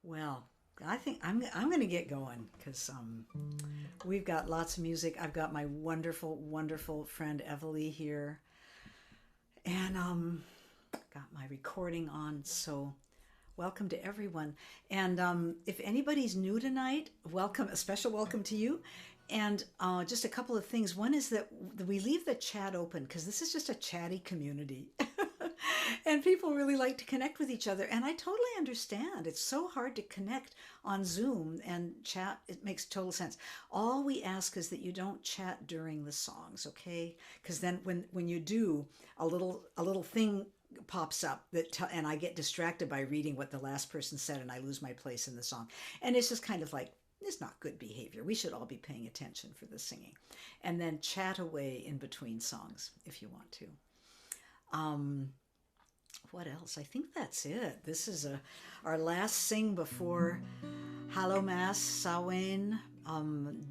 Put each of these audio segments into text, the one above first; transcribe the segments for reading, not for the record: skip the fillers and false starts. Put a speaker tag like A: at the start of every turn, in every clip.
A: Well, I think I'm going to get going because we've got lots of music. I've got my wonderful, wonderful friend Evalie here, and got my recording on. So welcome to everyone. And if anybody's new tonight, welcome, a special welcome to you. And just a couple of things. One is that we leave the chat open because this is just a chatty community. And people really like to connect with each other. And I totally understand. It's so hard to connect on Zoom and chat. It makes total sense. All we ask is that you don't chat during the songs, okay? Because then when you do, a little thing pops up and I get distracted by reading what the last person said and I lose my place in the song. And it's just kind of like, it's not good behavior. We should all be paying attention for the singing. And then chat away in between songs if you want to. What else? I think that's it. This is our last sing before Hallowmass, Samhain,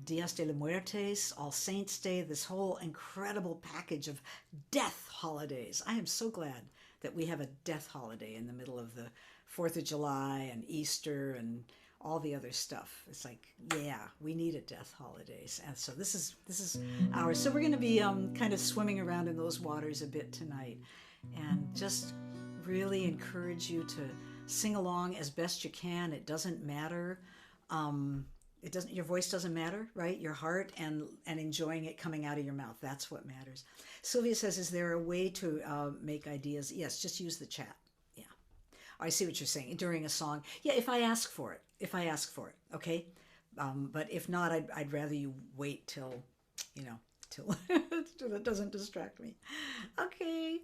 A: Dias de los Muertes, All Saints Day, this whole incredible package of death holidays. I am so glad that we have a death holiday in the middle of the 4th of July and Easter and all the other stuff. It's like, yeah, we need a death holidays. And so this is ours. So we're going to be kind of swimming around in those waters a bit tonight, and just really encourage you to sing along as best you can. It doesn't matter. Your voice doesn't matter, right? Your heart and enjoying it coming out of your mouth. That's what matters. Sylvia says, is there a way to make ideas? Yes, just use the chat. Yeah. I see what you're saying. During a song. Yeah, if I ask for it. Okay? But if not, I'd rather you wait till till it doesn't distract me. Okay.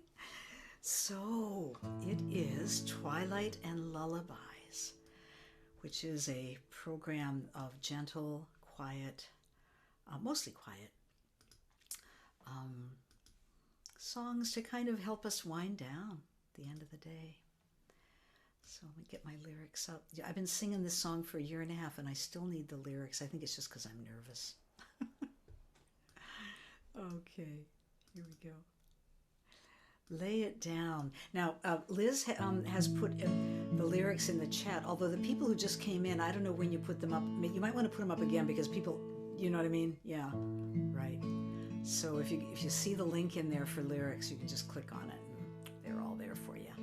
A: So it is Twilight and Lullabies, which is a program of gentle, quiet, mostly quiet, songs to kind of help us wind down at the end of the day. So let me get my lyrics up. Yeah, I've been singing this song for a year and a half and I still need the lyrics. I think it's just because I'm nervous. Okay, here we go. Lay it down. Now, Liz has put the lyrics in the chat, although the people who just came in, I don't know when you put them up. You might want to put them up again because people, you know what I mean? Yeah, right. So if you see the link in there for lyrics, you can just click on it and they're all there for you.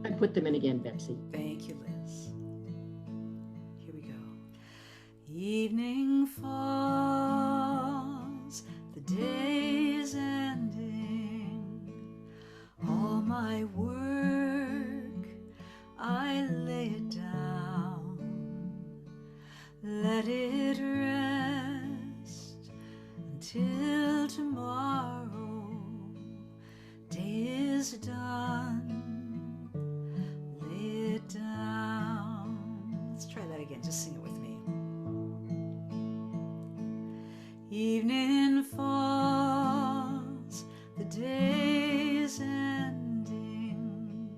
B: I put them in again, Betsy.
A: Thank you, Liz. Here we go. Evening falls, the day's ending. All my work, I lay it down. Let it rest until tomorrow. Day is done. Lay it down. Let's try that again. Just sing it with me. Evening falls, the day's ending.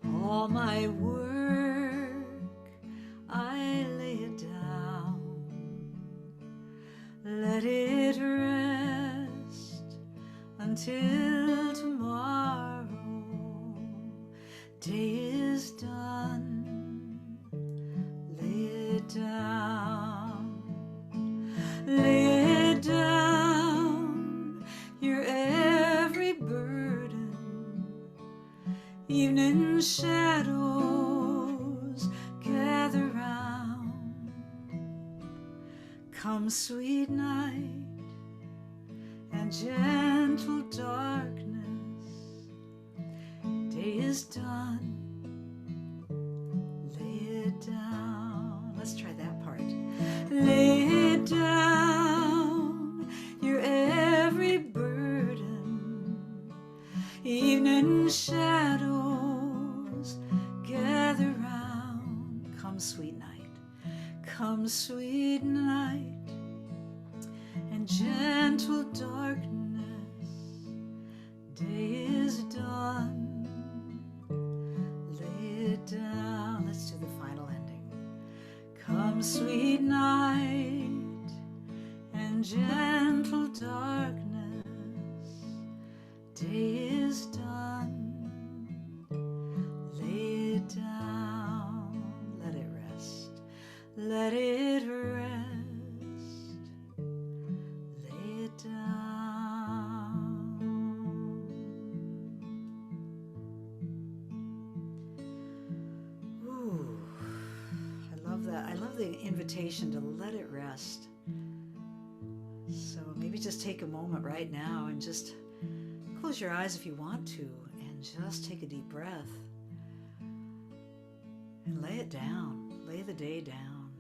A: All my work, I lay it down. Let it rest until tomorrow. Day is done. Lay it down. Lay it down, your every burden. Evening shadows gather round. Come, sweet night, and gentle darkness. Day is done. Lay it down. Let's try that part. Lay it down, your every burden. Evening shadows gather round. Come, sweet night. Come, sweet night, and gentle darkness. Day is done. Lay it down. Let's do the final ending. Come, sweet night, and gentle darkness. Day is done. Lay it down. love the invitation to let it rest. So maybe just take a moment right now and just close your eyes if you want to, and just take a deep breath and lay it down. Lay the day down.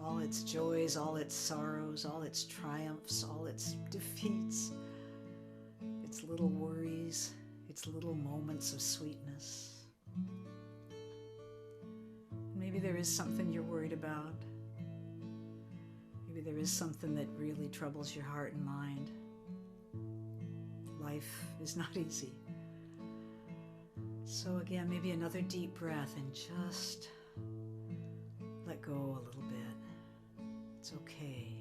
A: All its joys, all its sorrows, all its triumphs, all its defeats, its little worries, its little moments of sweetness. Maybe there is something you're worried about. Maybe there is something that really troubles your heart and mind. Life is not easy. So again, maybe another deep breath and just let go a little bit. It's okay.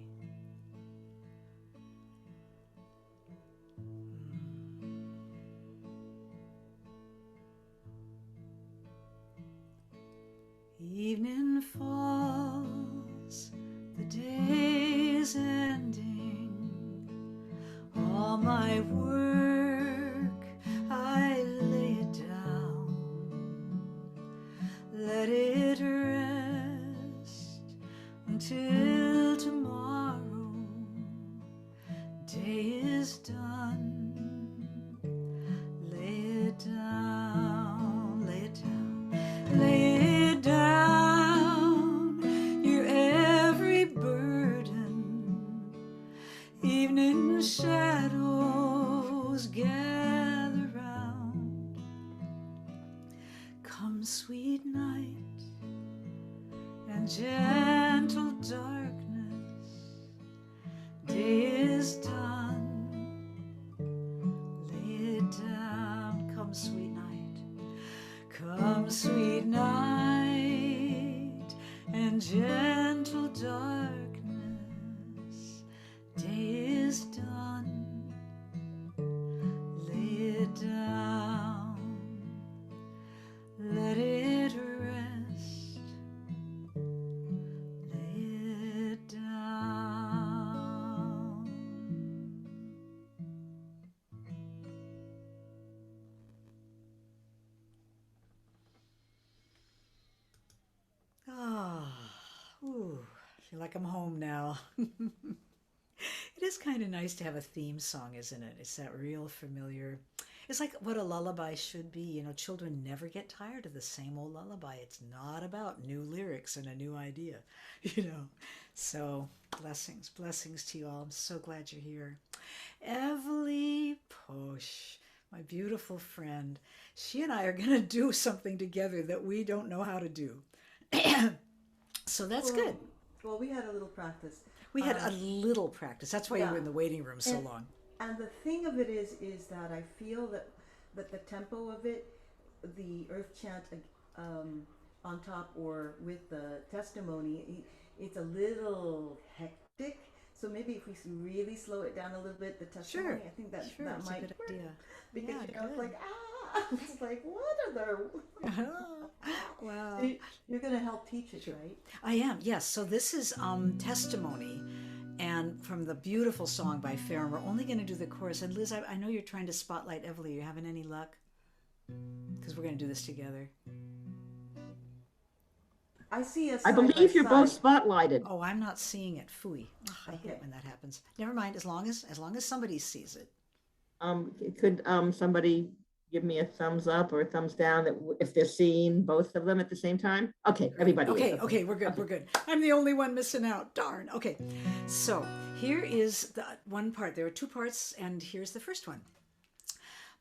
A: Evening falls, the day's ending. All my work, I lay it down. Let it rest until tomorrow. Day is done. Lay it down, lay it down, lay it down. Your every burden, evening shadows gather round. Come, sweet night, and gentle darkness. Day is done. Lay it down. Come, sweet night. Come, sweet night, and gentle darkness. Day is done. Lay it down. Let it rest. Lay it down. Ah, ooh, I feel like I'm home now. It is kind of nice to have a theme song, isn't it? It's that real familiar. It's like what a lullaby should be. You know, children never get tired of the same old lullaby. It's not about new lyrics and a new idea, you know. So blessings, blessings to you all. I'm so glad you're here. Evely Posh, my beautiful friend. She and I are going to do something together that we don't know how to do. So that's good.
B: Well, we had a little practice.
A: We had a little practice. That's why you were in the waiting room so long.
B: And the thing of it is that I feel that the tempo of it, the earth chant on top or with the testimony, it's a little hectic. So maybe if we really slow it down a little bit, the testimony, I think that might
A: a good
B: work.
A: idea.
B: Because
A: Yeah,
B: you know, it's
A: good.
B: like, it's like, what are the...
A: Wow.
B: So you're going to help teach it, right?
A: I am, yes. So this is testimony, and from the beautiful song by Farron. We're only going to do the chorus. And Liz, I know you're trying to spotlight Evely. Are you having any luck? Because we're going to do this together.
B: I see us.
C: I believe you're both spotlighted.
A: Oh, I'm not seeing it. Phooey. I hate it when that happens. Never mind. As long as somebody sees it.
C: Could somebody give me a thumbs up or a thumbs down that if they're seeing both of them at the same time? Okay, everybody.
A: Okay, we're good. We're good. I'm the only one missing out. Darn. Okay, so here is the one part. There are two parts, and here's the first one.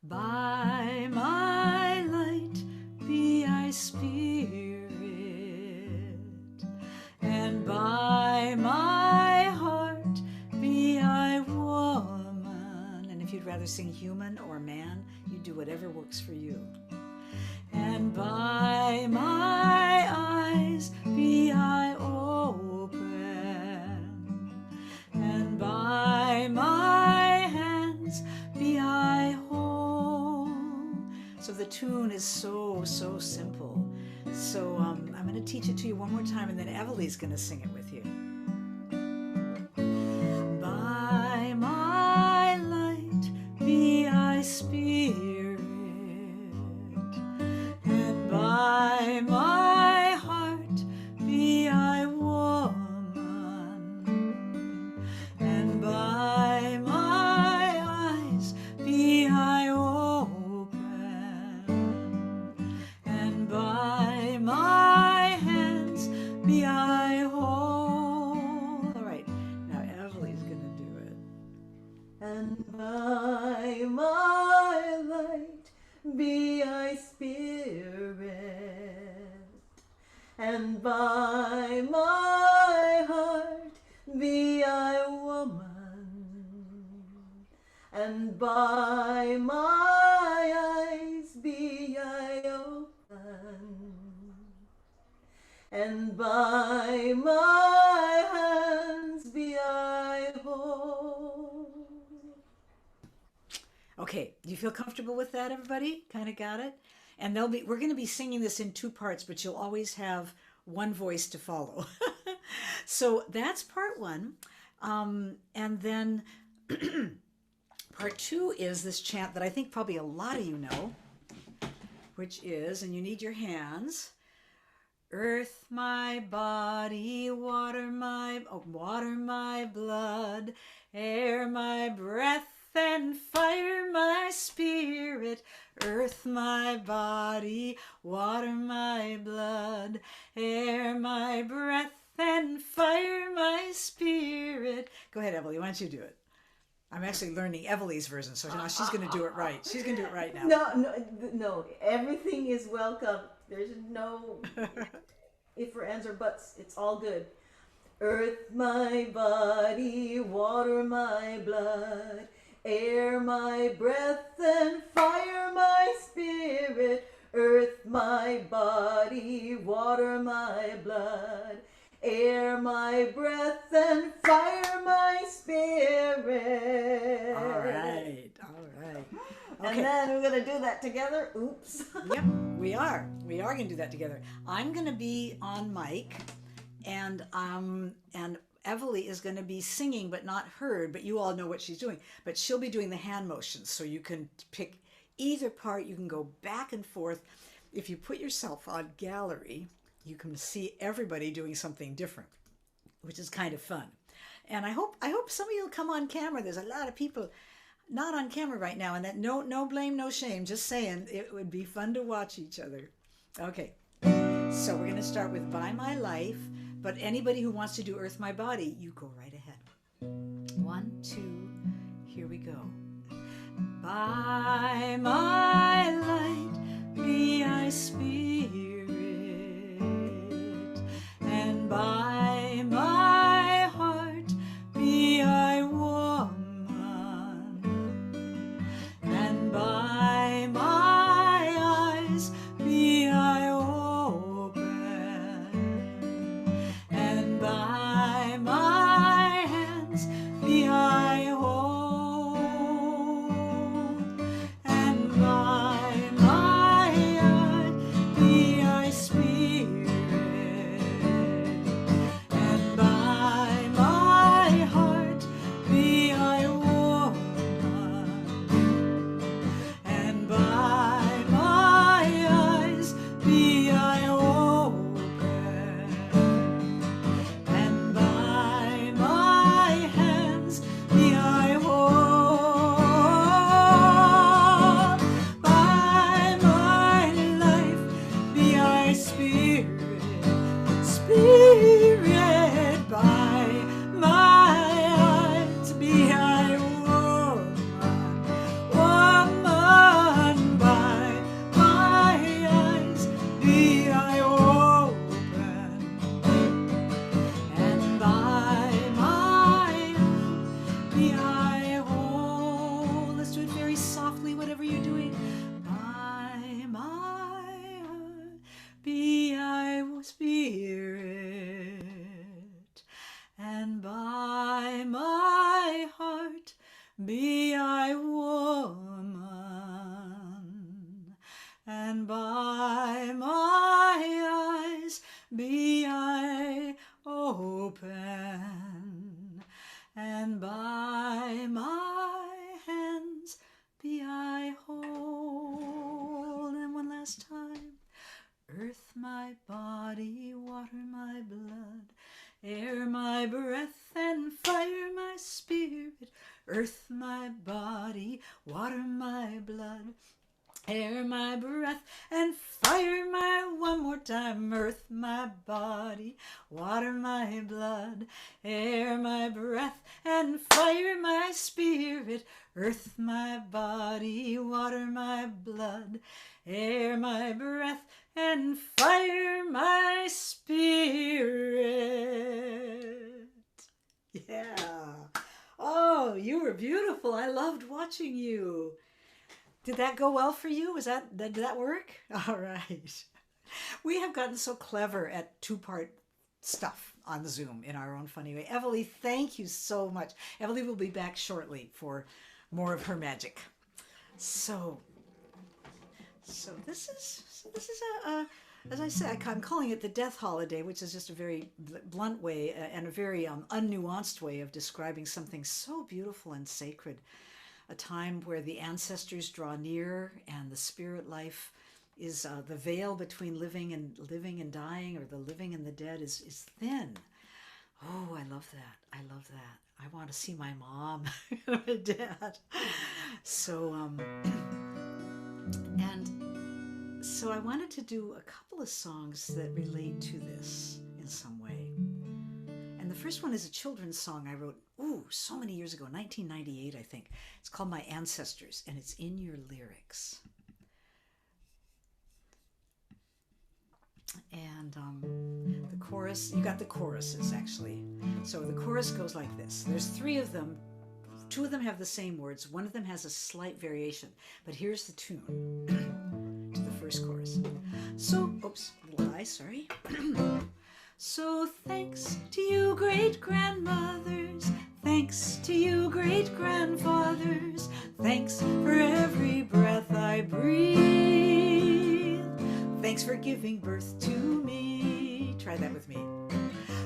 A: By my light be I spirit, and by my heart be I woman. And if you'd rather sing human or man, you do whatever works for you. And by my eyes be I open, and by my hands be I whole. So the tune is so simple. So I'm going to teach it to you one more time, and then Evely's going to sing it with you. By my light be I spirit, and by my heart be I
B: and by my heart be I woman, and by my eyes be I open, and by my hands be I whole.
A: Okay, do you feel comfortable with that, everybody? Kind of got it? And we're going to be singing this in two parts, but you'll always have one voice to follow. So that's part one. And then part two is this chant that I think probably a lot of you know, which is, and you need your hands, earth my body, water my blood, air my breath, and fire my spirit. Earth my body, water my blood, air my breath, and fire my spirit. Go ahead, Emily, why don't you do it? I'm actually learning Emily's version, so now she's going to do it right. She's going to do it right now.
B: No, everything is welcome. There's no if or ands or buts. It's all good. Earth my body, water my blood, air my breath, and fire my spirit. Earth my body, water my blood, air my breath, and fire my spirit.
A: All right. Okay.
B: And then we're going to do that together. Oops.
A: Yep, we are. We are going to do that together. I'm going to be on mic, and Evely is going to be singing but not heard, but you all know what she's doing. But she'll be doing the hand motions, so you can pick either part. You can go back and forth. If you put yourself on gallery, you can see everybody doing something different, which is kind of fun. And I hope some of you will come on camera. There's a lot of people not on camera right now, and that no blame, no shame. Just saying, it would be fun to watch each other. Okay, so we're going to start with By My Life, but anybody who wants to do Earth My Body, you go right ahead. 1, 2, here we go. By my light be I spirit, and by my heart be I woman, and by my eyes be I open, and by my hands be I hold, and by my eye be I spirit, and by my heart be I woman, and by my eyes be I open, and by my hands be I whole. By my life be I spirit, spirit. By my eyes be I woman, woman. By my eyes be I open, and by my hand be I whole. Let's do it very softly, whatever you're doing. By my heart be I spirit, and by my heart be I woman, and by my eyes be I open, and by my hands be I whole. And one last time. Earth my body, water my blood, air my breath, and fire my spirit. Earth my body, water my blood, air my breath, and fire my, one more time. Earth my body, water my blood, air my breath, and fire my spirit. Earth my body, water my blood, air my breath, and fire my spirit. beautiful. I loved watching you. Did that go well for you? Did that work? All right. We have gotten so clever at two-part stuff on Zoom in our own funny way. Everly, thank you so much. Everly will be back shortly for more of her magic. So this is a as I said, I'm calling it the death holiday, which is just a very blunt way and a very unnuanced way of describing something so beautiful and sacred. A time where the ancestors draw near and the spirit life is the veil between living and dying, or the living and the dead is thin. Oh, I love that. I love that. I want to see my mom and my dad. So So I wanted to do a couple of songs that relate to this in some way. And the first one is a children's song I wrote, so many years ago, 1998, I think. It's called My Ancestors, and it's in your lyrics. And the chorus, you got the choruses, actually. So the chorus goes like this. There's three of them. Two of them have the same words. One of them has a slight variation. But here's the tune to the first chorus. So, little lie, sorry. So thanks to you, great-grandmothers. Thanks to you, great-grandfathers. Thanks for every breath I breathe. Thanks for giving birth to me. Try that with me.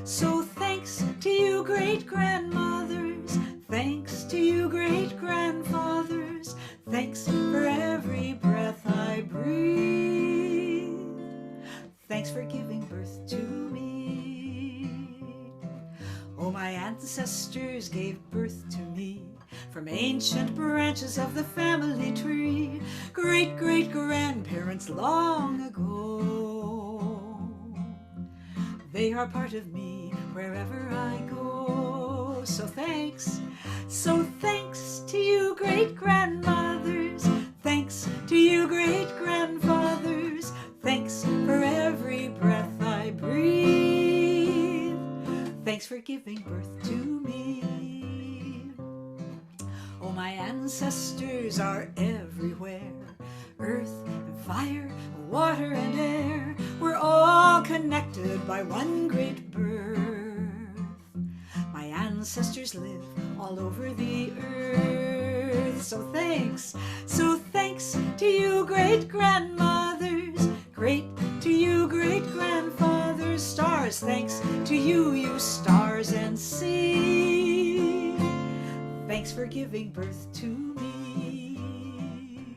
A: So thanks to you, great-grandmothers. Thanks to you, great-grandfathers. Thanks for every breath I breathe. Thanks for giving birth to me. Oh, my ancestors gave birth to me from ancient branches of the family tree. Great-great-grandparents long ago. They are part of me wherever I go. So thanks to you, great-grandmothers. Thanks to you, great-grandfathers. Thanks for every breath I breathe. Thanks for giving birth to me. Oh, my ancestors are everywhere. Earth and fire, water and air. We're all connected by one great birth. My ancestors live all over the earth. So thanks to you, great-grandmothers. Great to you, great-grandfathers. Stars, thanks to you, you stars and sea. Thanks for giving birth to me.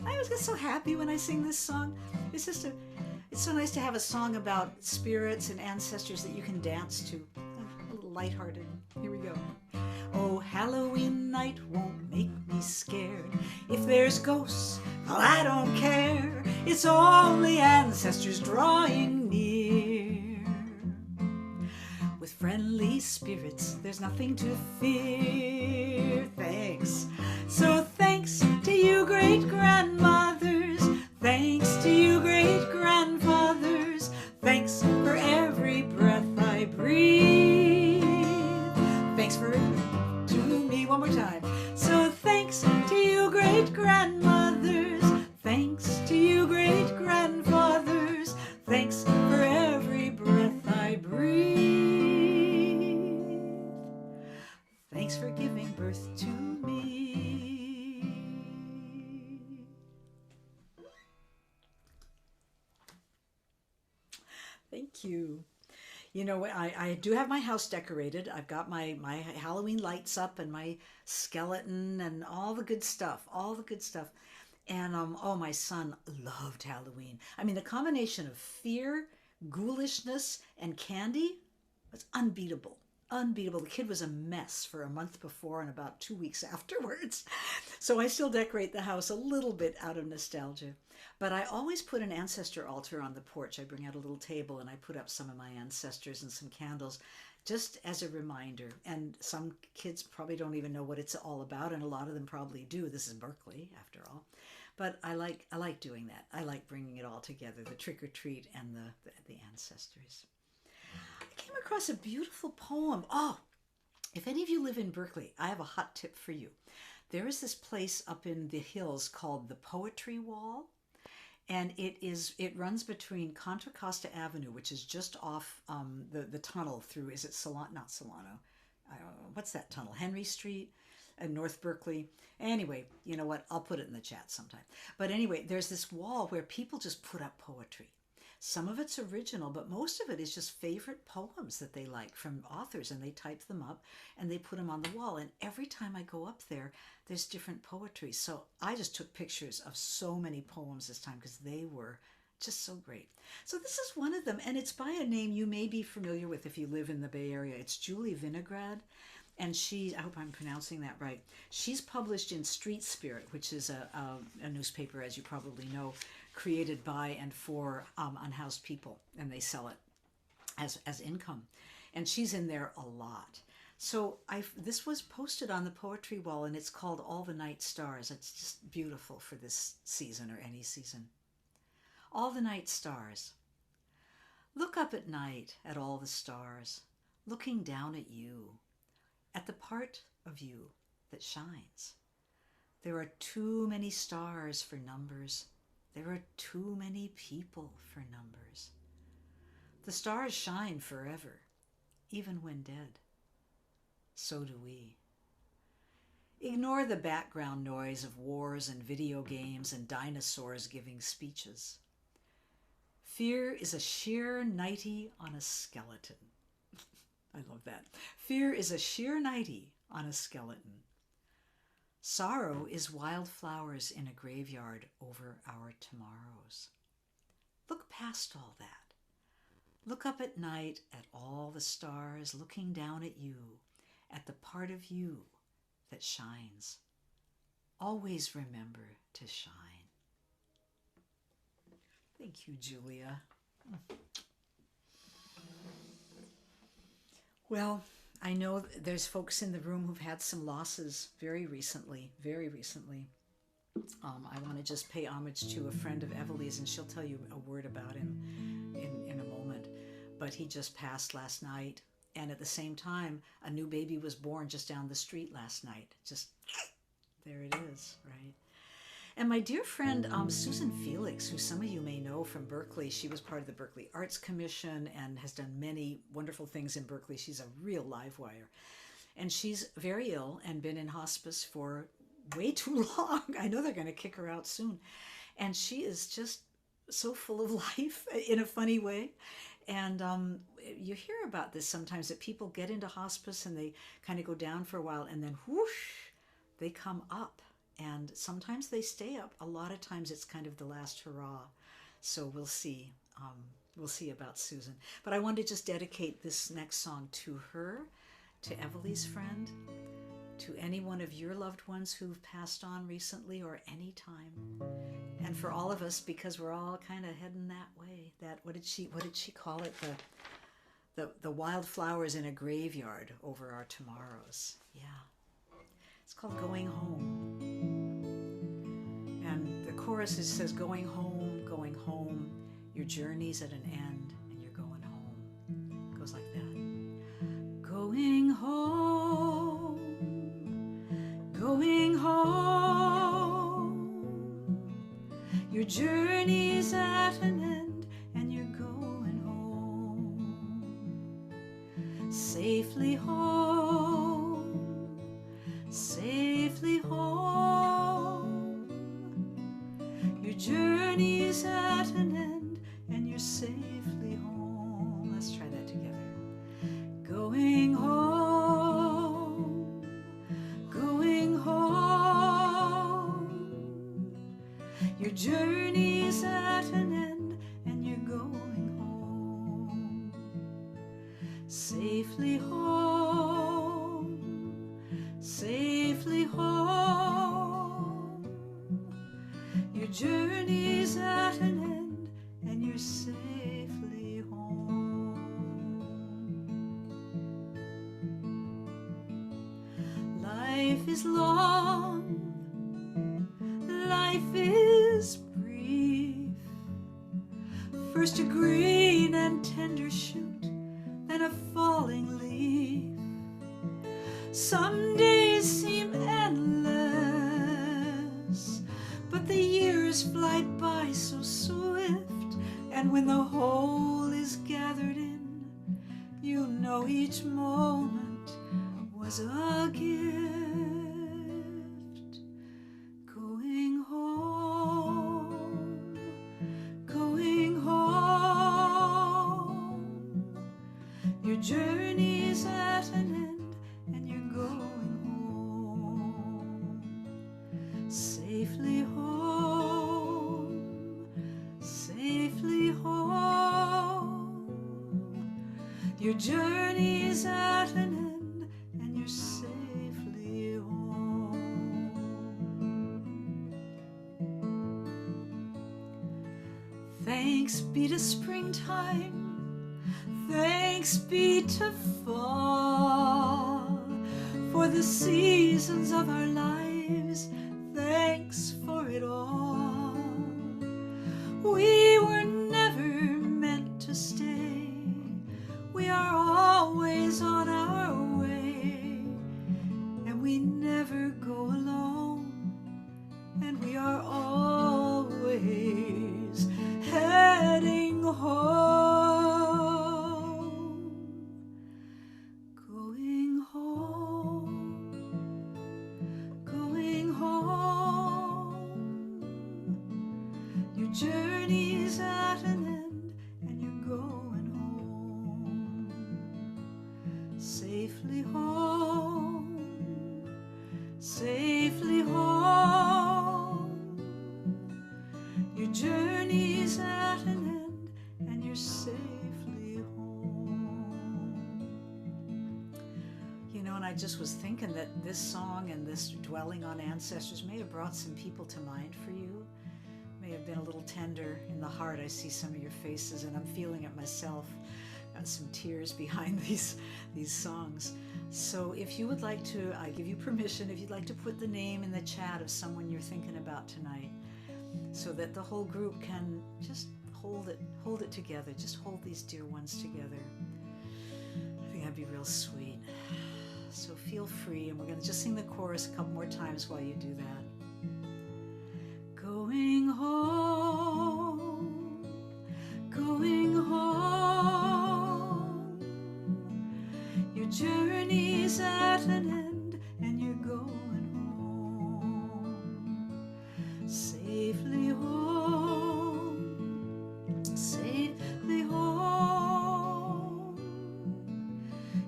A: I always get so happy when I sing this song. It's so nice to have a song about spirits and ancestors that you can dance to. A little lighthearted. Here we go. Oh, Halloween night won't make me scared. If there's ghosts, well, I don't care. It's only ancestors drawing near. With friendly spirits, there's nothing to fear. Thanks. So thanks to you, great-grandmothers. Thanks to you, great-grandfathers. Thanks for every breath I breathe. Thanks for to me one more time. So thanks to you, great-grandmothers. Thanks to you, great-grandfathers. Thanks for every breath I breathe. Thanks for giving birth to me. Thank you. You know, I do have my house decorated. I've got my Halloween lights up and my skeleton and all the good stuff, And, my son loved Halloween. I mean, the combination of fear, ghoulishness, and candy was unbeatable. Unbeatable. The kid was a mess for a month before and about 2 weeks afterwards. So I still decorate the house a little bit out of nostalgia. But I always put an ancestor altar on the porch. I bring out a little table and I put up some of my ancestors and some candles just as a reminder. And some kids probably don't even know what it's all about, and a lot of them probably do. This is Berkeley, after all. But I like doing that. I like bringing it all together, the trick or treat and the ancestors. I came across a beautiful poem. If any of you live in Berkeley, I have a hot tip for you. There is this place up in the hills called the Poetry Wall, and it runs between Contra Costa Avenue, which is just off the tunnel through, is it Solano? Not Solano. What's that tunnel? Henry Street in North Berkeley. Anyway, you know what? I'll put it in the chat sometime. But anyway, there's this wall where people just put up poetry. Some of it's original, but most of it is just favorite poems that they like from authors, and they type them up and they put them on the wall. And every time I go up there, there's different poetry. So I just took pictures of so many poems this time because they were just so great. So this is one of them, and it's by a name you may be familiar with if you live in the Bay Area. It's Julie Vinograd, and I hope I'm pronouncing that right. She's published in Street Spirit, which is a newspaper, as you probably know, created by and for unhoused people, and they sell it as income. And she's in there a lot. So this was posted on the Poetry Wall, and it's called All the Night Stars. It's just beautiful for this season or any season. All the night stars. Look up at night at all the stars, looking down at you, at the part of you that shines. There are too many stars for numbers. There are too many people for numbers. The stars shine forever, even when dead. So do we. Ignore the background noise of wars and video games and dinosaurs giving speeches. Fear is a sheer nightie on a skeleton. I love that. Fear is a sheer nightie on a skeleton. Sorrow is wildflowers in a graveyard over our tomorrows. Look past all that. Look up at night at all the stars looking down at you, at the part of you that shines. Always remember to shine. Thank you, Julia. Well, I know there's folks in the room who've had some losses very recently. I want to just pay homage to a friend of Emily's, and she'll tell you a word about him in a moment. But he just passed last night, and at the same time, a new baby was born just down the street last night. Just there it is, right? And my dear friend Susan Felix, who some of you may know from Berkeley, she was part of the Berkeley Arts Commission and has done many wonderful things in Berkeley. She's a real live wire. And she's very ill and been in hospice for way too long. I know they're going to kick her out soon. And she is just so full of life in a funny way. And you hear about this sometimes, that people get into hospice and they kind of go down for a while, and then whoosh, they come up. And sometimes they stay up. A lot of times it's kind of the last hurrah. So we'll see. We'll see about Susan. But I wanted to just dedicate this next song to her, to Everly's friend, to any one of your loved ones who've passed on recently or any time. And for all of us, because we're all kind of heading that way. That what did she call it? The wildflowers in a graveyard over our tomorrows. Yeah. It's called Going Home. And the chorus says, going home, your journey's at an end and you're going home. It goes like that. Going home, your journey's at an end and you're going home. Safely home, safely home. Your journey's at an end and you're safely home. Let's try that together. Going home, your journey's at an end and you're going home. Safely home, safely home. Your journey's at an end and you're safely home. Life is long, life is brief. First a green and tender shoot, then a falling leaf. Some days seem endless, but the years fly by so swift. And when the whole is gathered in, you know each moment was a gift. Going home, going home. Your journey's at an end, and you're going home. Safely home, safely home. Your journey's at an end, and you're safely home. Thanks be to springtime, thanks be to fall, for the seasons of our lives. Thanks for it all. We were never meant to stay. We are always on our way, and we never go alone, and we are always heading home. Going home, going home. Your journey's at an end, and you're going home. Safely home, safely home. Your journey's at an end, and you're safely home. You know, and I just was thinking that this song and this dwelling on ancestors may have brought some people to mind for you. May have been a little tender in the heart. I see some of your faces, and I'm feeling it myself. Got some tears behind these songs. So if you would like to, I give you permission, if you'd like to put the name in the chat of someone you're thinking about tonight, so that the whole group can just hold it together. Just hold these dear ones together. I think that'd be real sweet. So feel free, and we're going to just sing the chorus a couple more times while you do that. Going home, going home. Your journey's at an end, and you're going home. Safely home, safely home.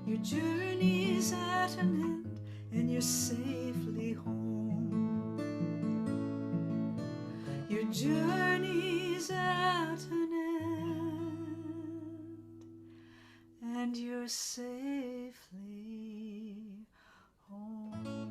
A: Your journey's at an end, and you're safely home. Your journey's at an end, and you're safely home.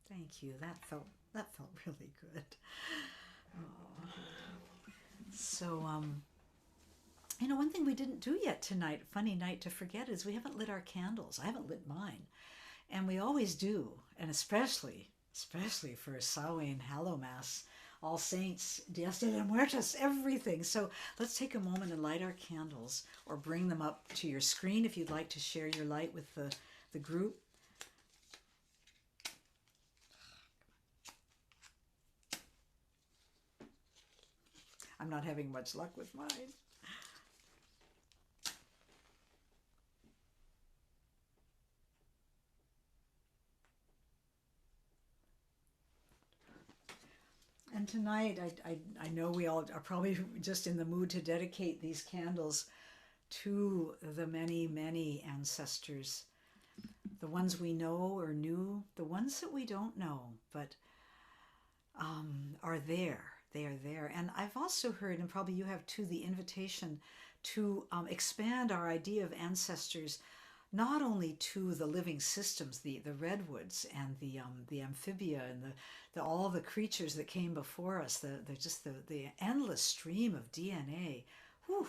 A: Thank you. That felt really good. Oh. So, you know, one thing we didn't do yet tonight, funny night to forget, is we haven't lit our candles. I haven't lit mine, and we always do, and especially for Samhain, Hallow Mass, All Saints, Dias de los Muertos, everything. So let's take a moment and light our candles, or bring them up to your screen if you'd like to share your light with the group. I'm not having much luck with mine. And tonight, I know we all are probably just in the mood to dedicate these candles to the many, many ancestors. The ones we know or knew, the ones that we don't know, but are there. They are there. And I've also heard, and probably you have too, the invitation to expand our idea of ancestors not only to the living systems, the redwoods and the amphibia and the all the creatures that came before us, the endless stream of DNA, whew,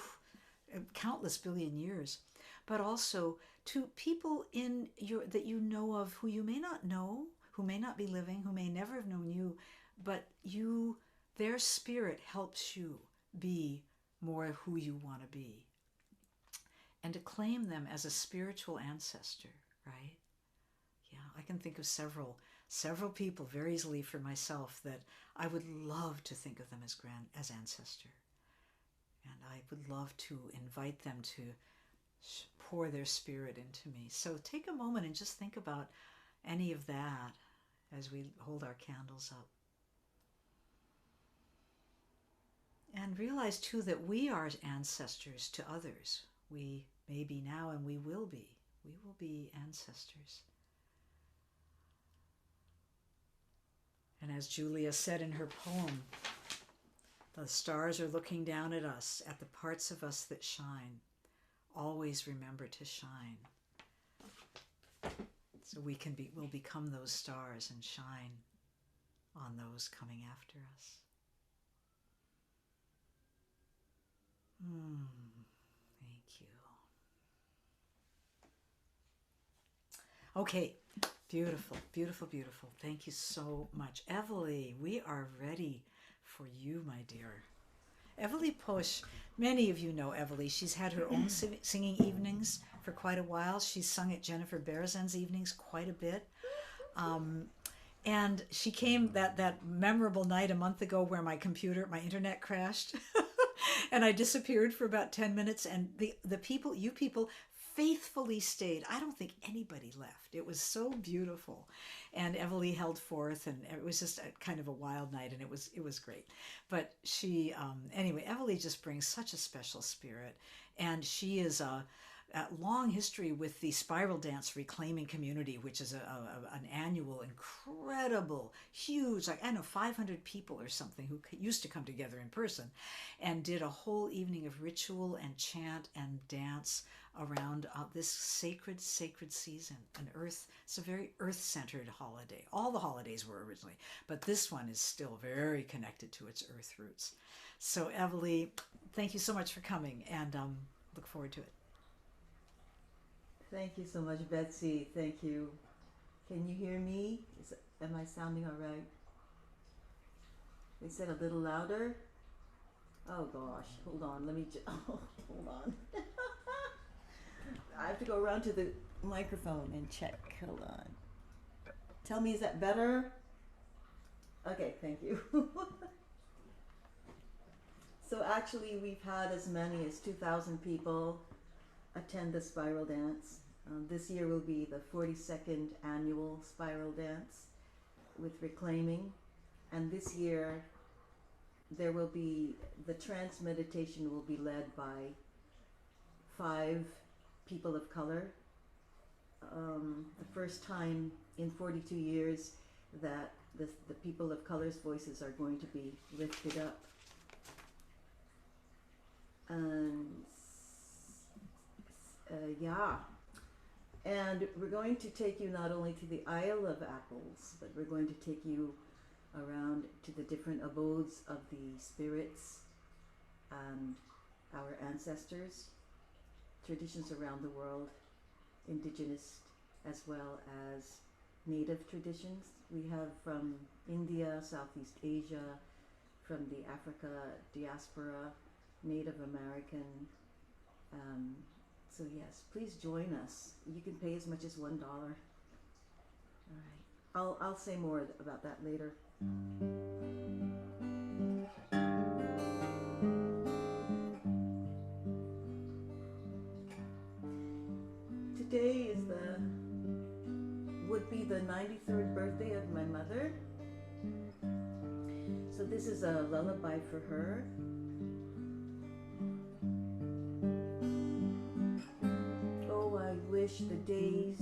A: countless billion years, but also to people in your that you know of who you may not know, who may not be living, who may never have known you, but their spirit helps you be more who you want to be. And to claim them as a spiritual ancestor, right? Yeah, I can think of several people very easily for myself that I would love to think of them as ancestor. And I would love to invite them to pour their spirit into me. So take a moment and just think about any of that as we hold our candles up. And realize too that we are ancestors to others. We may be now and we will be. We will be ancestors. And as Julia said in her poem, the stars are looking down at us, at the parts of us that shine. Always remember to shine. So we'll become those stars and shine on those coming after us. Thank you. Okay, beautiful, beautiful, beautiful. Thank you so much. Evely, we are ready for you, my dear. Evely Push, many of you know Evely. She's had her own singing evenings for quite a while. She's sung at Jennifer Berezin's evenings quite a bit. And she came that memorable night a month ago where my internet crashed. And I disappeared for about 10 minutes, and the people, you people, faithfully stayed. I don't think anybody left. It was so beautiful. And Evely held forth, and it was just kind of a wild night, and it was great. But she, anyway, Evely just brings such a special spirit, and she is a long history with the Spiral Dance Reclaiming Community, which is an annual, incredible, huge, 500 people or something who used to come together in person and did a whole evening of ritual and chant and dance around this sacred season. It's a very earth-centered holiday. All the holidays were originally, but this one is still very connected to its earth roots. So Evely, thank you so much for coming, and look forward to it.
B: Thank you so much, Betsy. Thank you. Can you hear me? Am I sounding all right? They said a little louder. Oh gosh, hold on. Hold on. I have to go around to the microphone and check. Hold on. Tell me, is that better? Okay, thank you. So actually, we've had as many as 2,000 people attend the Spiral Dance. This year will be the 42nd annual Spiral Dance with Reclaiming. And this year, there will be, the trance meditation will be led by 5 people of color. The first time in 42 years that the people of color's voices are going to be lifted up. And yeah, and we're going to take you not only to the Isle of Apples, but we're going to take you around to the different abodes of the spirits and our ancestors, traditions around the world, indigenous as well as native traditions. We have from India, Southeast Asia, from the Africa diaspora, Native American. So yes, please join us. You can pay as much as $1. All right, I'll say more about that later. Today is would be the 93rd birthday of my mother. So this is a lullaby for her. Oh, I wish the days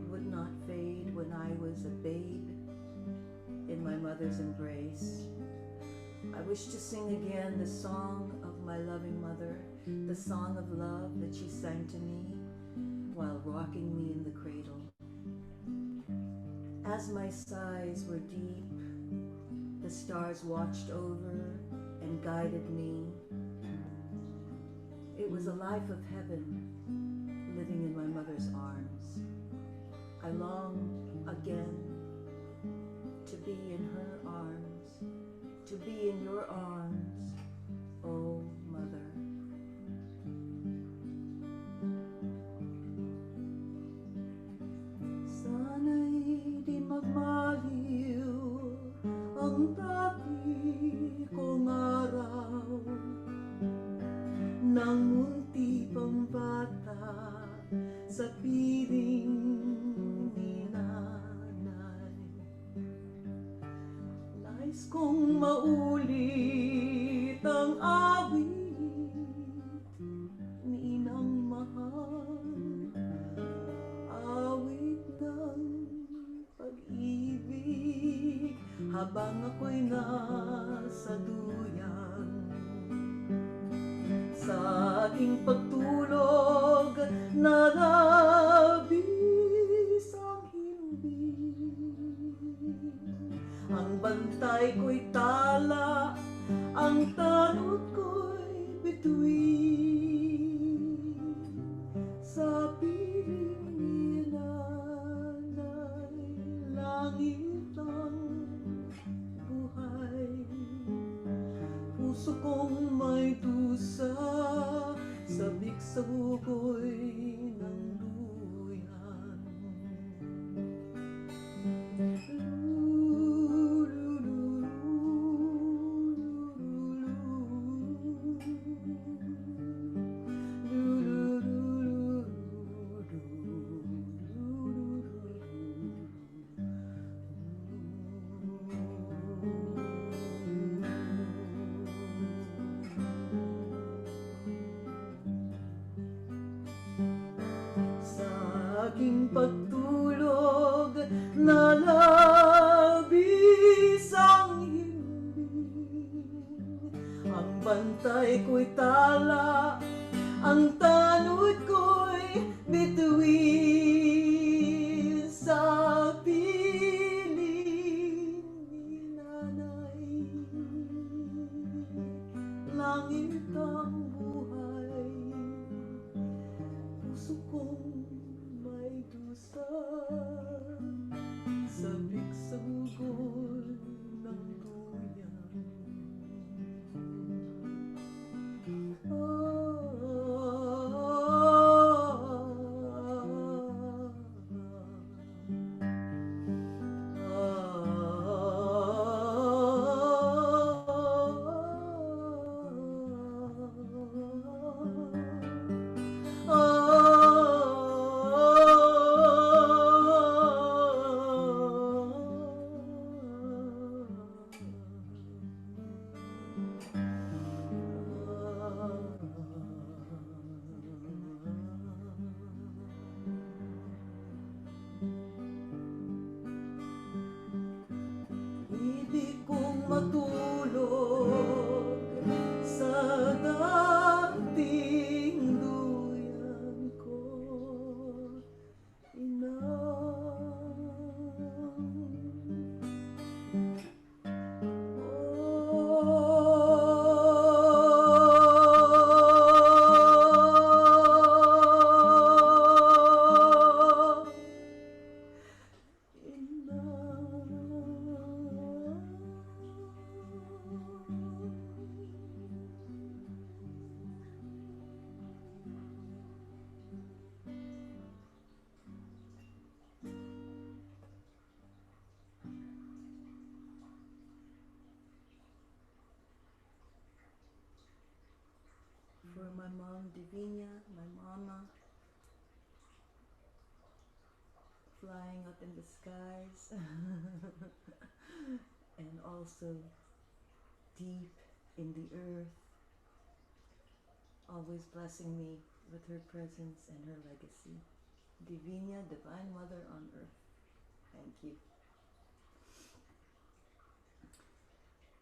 B: would not fade when I was a babe in my mother's embrace. I wish to sing again the song of my loving mother, the song of love that she sang to me. while rocking me in the cradle. As my sighs were deep, the stars watched over and guided me. It was a life of heaven, living in my mother's arms. I long again to be in her arms, to be in your arms, oh mother. Sana'y di magmaliw ang tabi kong araw nang munti pang bata sa piling ni nanay. Nais kong maulit ang awit ni inang mahal, awit ng pag-ibig habang ako'y nasa duyan. Sa aking pagtulog na labis ang himbing, ang bantay ko'y tala, ang tanod ko'y bituin. Sa piling ni nanay, langit ang buhay. Puso kong may dusa, sabik sa bukoy ng duyan. Aking pagtulog na labis ang himbing, ang bantay ko'y tala, ang tanod ko'y bituin. Sa piling ni nanay, langit ang buhay. Puso kong may dusa, sabik sa hugol ng duyan. Ibig kong matulog sa dating duyan ko, for my mom, Divina, my mama, flying up in the skies, and also deep in the earth, always blessing me with her presence and her legacy. Divina, Divine Mother on Earth. Thank you.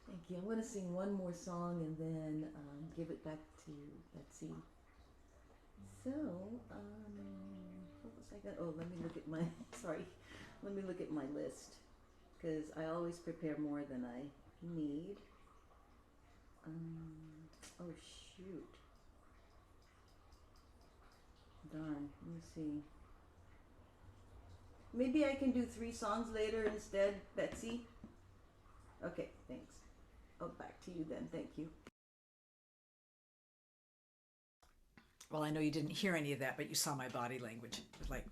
B: Thank you. I'm going to sing one more song and then give it back to Betsy. So, second. Oh, let me look at my, sorry, let me look at my list, because I always prepare more than I need. Oh shoot. Darn, let me see. Maybe I can do 3 songs later instead, Betsy? Okay, thanks. Oh, back to you then, thank you.
A: Well, I know you didn't hear any of that, but you saw my body language. It was like,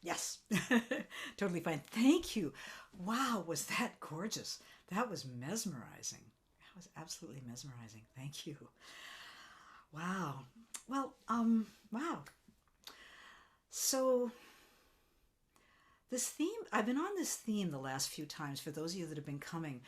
A: yes, totally fine. Thank you. Wow, was that gorgeous? That was mesmerizing. That was absolutely mesmerizing. Thank you. Wow. Well, wow. So this theme, I've been on this theme the last few times for those of you that have been coming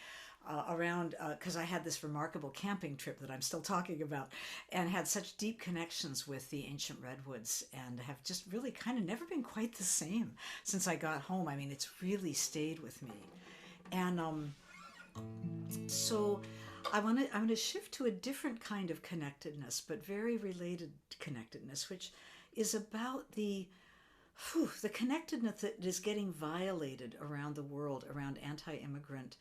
A: around, because I had this remarkable camping trip that I'm still talking about, and had such deep connections with the ancient redwoods, and have just really kind of never been quite the same since I got home. I mean, it's really stayed with me. And so I'm going to shift to a different kind of connectedness, but very related connectedness, which is about the connectedness that is getting violated around the world around anti-immigrant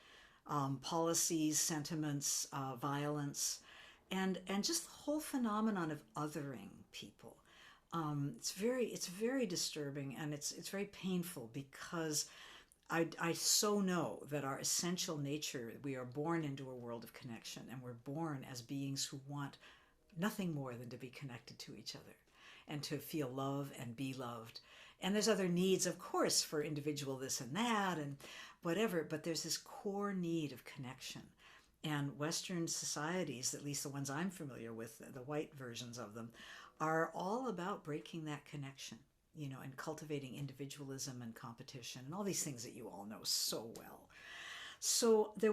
A: policies, sentiments, violence, and just the whole phenomenon of othering people. It's very disturbing, and it's very painful, because I so know that our essential nature, we are born into a world of connection, and we're born as beings who want nothing more than to be connected to each other and to feel love and be loved. And there's other needs, of course, for individual this and that and whatever, but there's this core need of connection. And Western societies, at least the ones I'm familiar with, the white versions of them, are all about breaking that connection, and cultivating individualism and competition and all these things that you all know so well. So there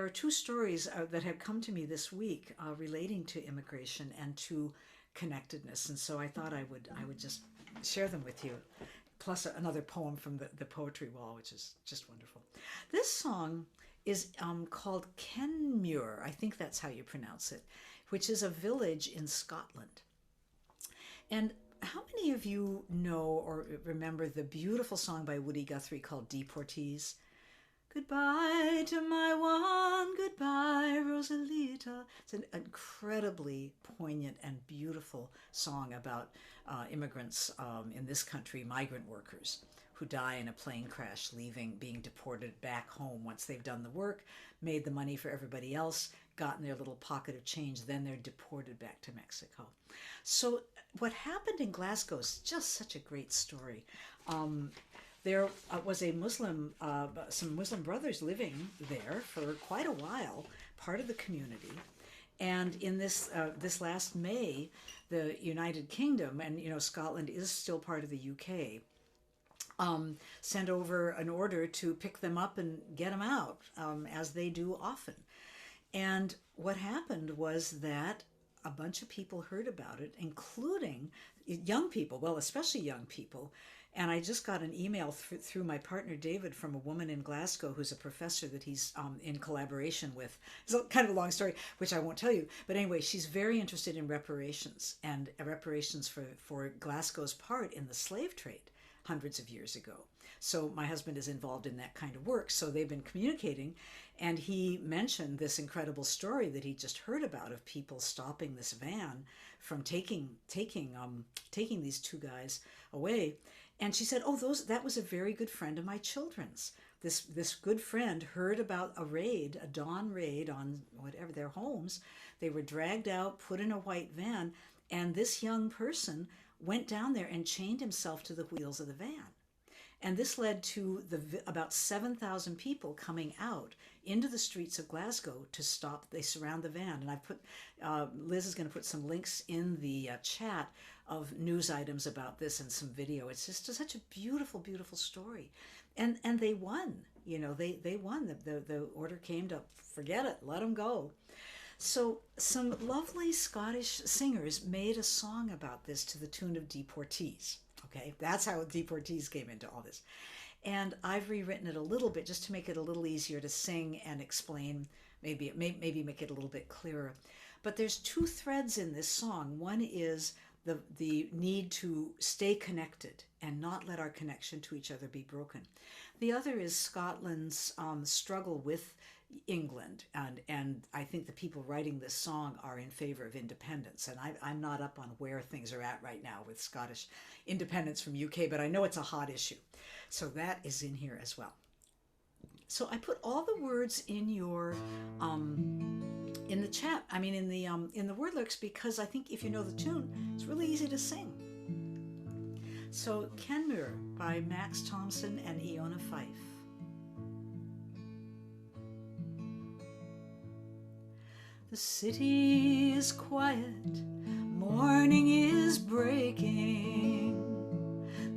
A: are two stories that have come to me this week relating to immigration and to connectedness, and so I thought I would just share them with you, plus another poem from the poetry wall, which is just wonderful. This song is called Kenmure, I think that's how you pronounce it, which is a village in Scotland. And how many of you know or remember the beautiful song by Woody Guthrie called Deportees? Goodbye to my one, goodbye, Rosalita. It's an incredibly poignant and beautiful song about immigrants in this country, migrant workers who die in a plane crash, being deported back home once they've done the work, made the money for everybody else, gotten their little pocket of change, then they're deported back to Mexico. So what happened in Glasgow is just such a great story. There was some Muslim brothers living there for quite a while, part of the community. And in this last May, the United Kingdom, and Scotland is still part of the UK, sent over an order to pick them up and get them out, as they do often. And what happened was that a bunch of people heard about it, including young people, well, especially young people. And I just got an email through my partner David from a woman in Glasgow who's a professor that he's in collaboration with. It's kind of a long story, which I won't tell you. But anyway, she's very interested in reparations, and reparations for Glasgow's part in the slave trade hundreds of years ago. So my husband is involved in that kind of work. So they've been communicating, and he mentioned this incredible story that he just heard about of people stopping this van from taking these two guys away. And she said, "Oh, that was a very good friend of my children's. This good friend heard about a dawn raid on whatever their homes. They were dragged out, put in a white van, and this young person went down there and chained himself to the wheels of the van." And this led to about 7,000 people coming out into the streets of Glasgow to stop. They surround the van. And Liz is going to put some links in the chat of news items about this and some video. It's just such a beautiful, beautiful story. And they won. They won. The order came to forget it, let them go. So some lovely Scottish singers made a song about this to the tune of Deportees. Okay, that's how Deportees came into all this. And I've rewritten it a little bit just to make it a little easier to sing and explain, maybe make it a little bit clearer. But there's two threads in this song. One is the need to stay connected and not let our connection to each other be broken. The other is Scotland's struggle with England, and I think the people writing this song are in favor of independence, and I'm not up on where things are at right now with Scottish independence from UK, but I know it's a hot issue, so that is in here as well. So I put all the words in your in the chat. I mean, in the word lyrics, because I think if you know the tune, it's really easy to sing. So Kenmure by Max Thompson and Iona Fife. The city is quiet, morning is breaking.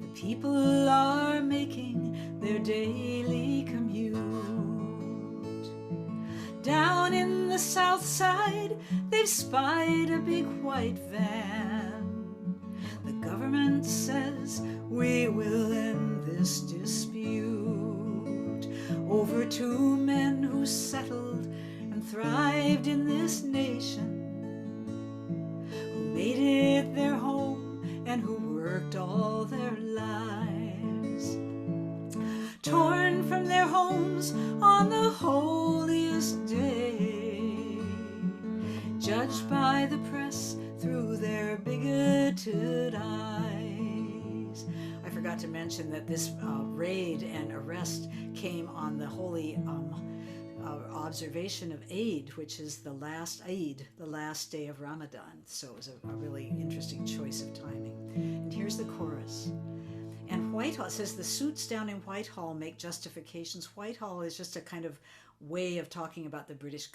A: The people are making their daily commute. Down in the south side, they've spied a big white van. The government says we will end this dispute over two men who settled and thrived in this nation, who made it their home and who worked all their lives, torn from their homes on the holiest day, judged by the press through their bigoted eyes. I forgot to mention that this raid and arrest came on the holy observation of Eid, which is the last Eid, the last day of Ramadan. So it was a really interesting choice of timing. And here's the chorus. And Whitehall, it says the suits down in Whitehall make justifications. Whitehall is just a kind of way of talking about the British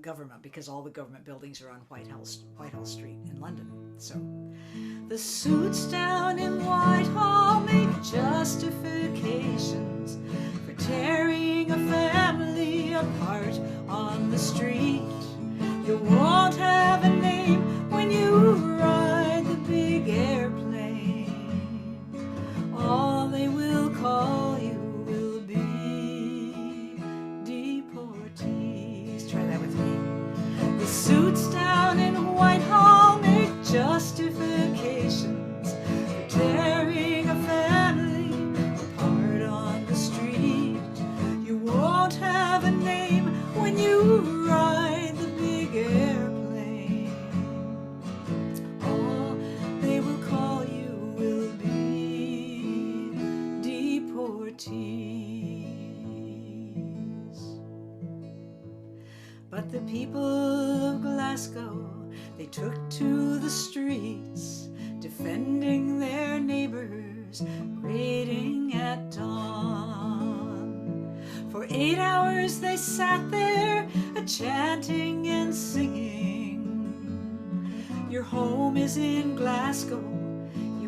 A: government, because all the government buildings are on Whitehall Street in London. So the suits down in Whitehall make justifications for tearing a family apart on the street. You won't have a name when you ride the big airplane. All they will call you will be deportees. Try that with me. The suits down in Whitehall make justifications for tearing a family apart on the street. You won't have a name when you ride the big airplane. All they will call you will be deportees. But the people of Glasgow, they took to the streets, defending their neighbors, raiding at dawn. For 8 hours they sat there, a-chanting and singing. Your home is in Glasgow,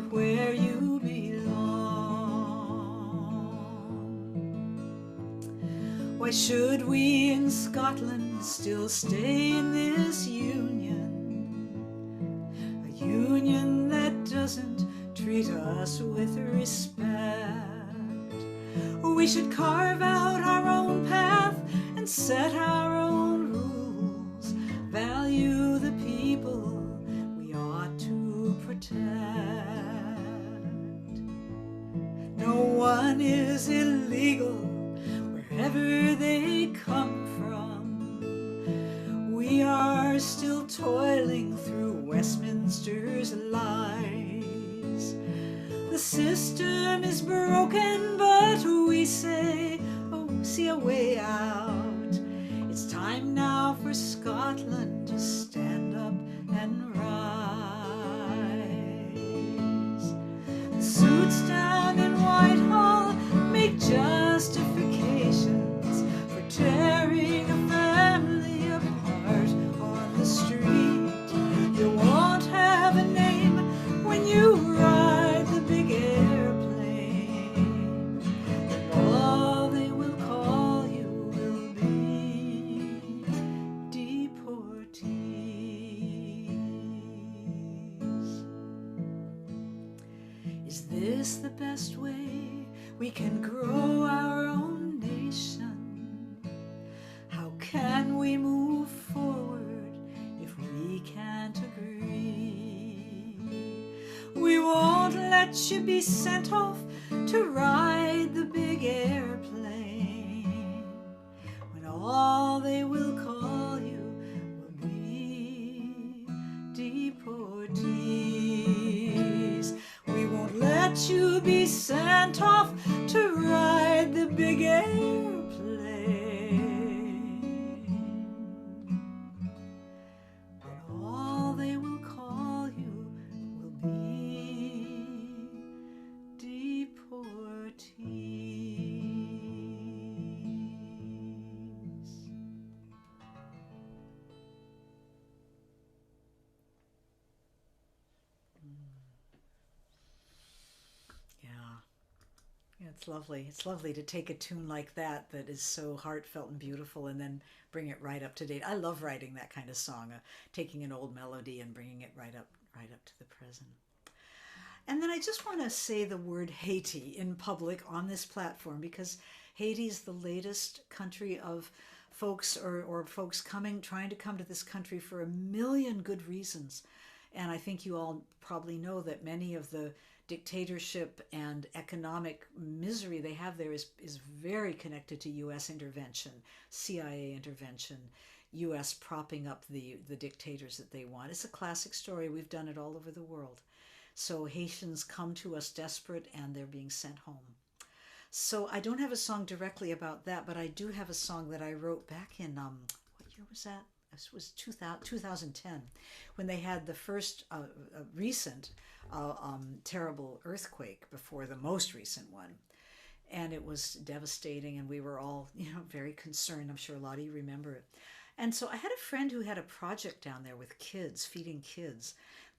A: where you belong. Why should we in Scotland still stay in this union? A union that doesn't treat us with respect. We should carve out our own path and set our own rules. Value the people we ought to protect. No one is illegal wherever they come from. We are still toiling through Westminster's lies. The system is broken, but we say, oh, see a way out. It's time now for Scotland to stand up and rise. The suits down in Whitehall make justifications for tearing a family apart on the street. You won't have a name when you ride the big airplane. And all they will call you will be deportees. Is this the best way we can grow our own nation? How can we move forward if we can't agree? let you be sent off to ride the big airplane, when all they will call you will be deportees. We won't let you be sent off to ride the big airplane, when all they will call you will be deportees. Yeah. Yeah, it's lovely. It's lovely to take a tune like that that is so heartfelt and beautiful and then bring it right up to date. I love writing that kind of song, taking an old melody and bringing it right up to the present. And then I just want to say the word Haiti in public on this platform, because Haiti is the latest country of folks or folks trying to come to this country for a million good reasons. And I think you all probably know that many of the dictatorship and economic misery they have there is very connected to U.S. intervention, CIA intervention, U.S. propping up the dictators that they want. It's a classic story. We've done it all over the world. So Haitians come to us desperate and they're being sent home. So I don't have a song directly about that, but I do have a song that I wrote back in, what year was that? This was 2010, when they had the first recent terrible earthquake before the most recent one. And it was devastating, and we were all, very concerned. I'm sure a lot of you remember it. And so I had a friend who had a project down there with kids, feeding kids.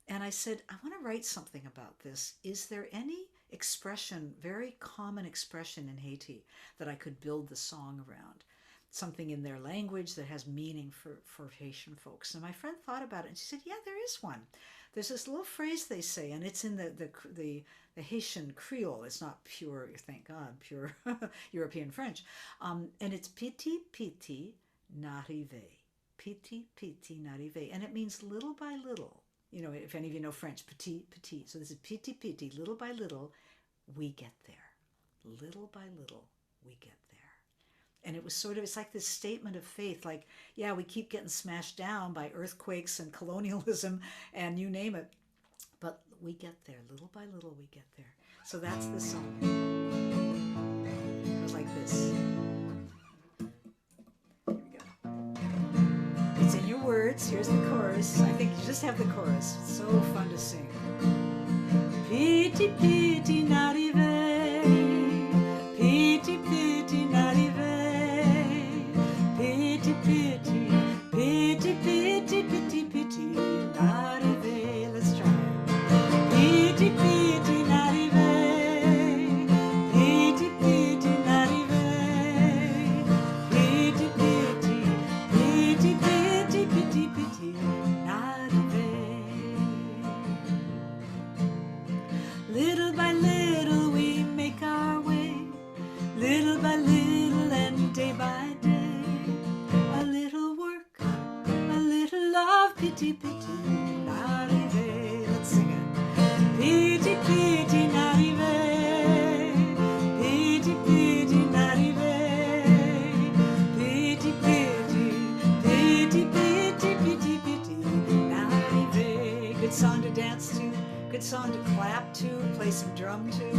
A: And I said, I want to write something about this. Is there any expression, very common expression in Haiti, that I could build the song around? Something in their language that has meaning for Haitian folks. And my friend thought about it, and she said, yeah, there is one. There's this little phrase they say, and it's in the Haitian Creole. It's not pure, thank God, pure European French. And it's petit, petit, n'arrive. Petit, petit, n'arrive. And it means little by little. If any of you know French, petit, petit. So this is petit, petit, little by little, we get there. Little by little, we get there. And it was it's like this statement of faith, like, yeah, we keep getting smashed down by earthquakes and colonialism and you name it, but we get there. Little by little, we get there. So that's the song. It goes like this. Here we go. It's in your words. Here's the chorus. I think you just have the chorus. It's so fun to sing. Piti, piti, n'arrive. Piti, piti, n'arrive. Piti, piti, piti, piti, piti, piti, n'arrive. Let's try it. Piti, piti, n'arrive. Piti, piti, n'arrive. Piti, piti, piti, piti, piti, piti, n'arrive. Little by little we make our way, little by little and day by day. A little work, a little love, piti, piti, n'arrive. Let's sing it. Piti, piti, n'arrive. Piti, piti, n'arrive. Piti, piti, piti, piti, piti, piti, n'arrive. Good song to dance to, good song to clap to, play some drum to.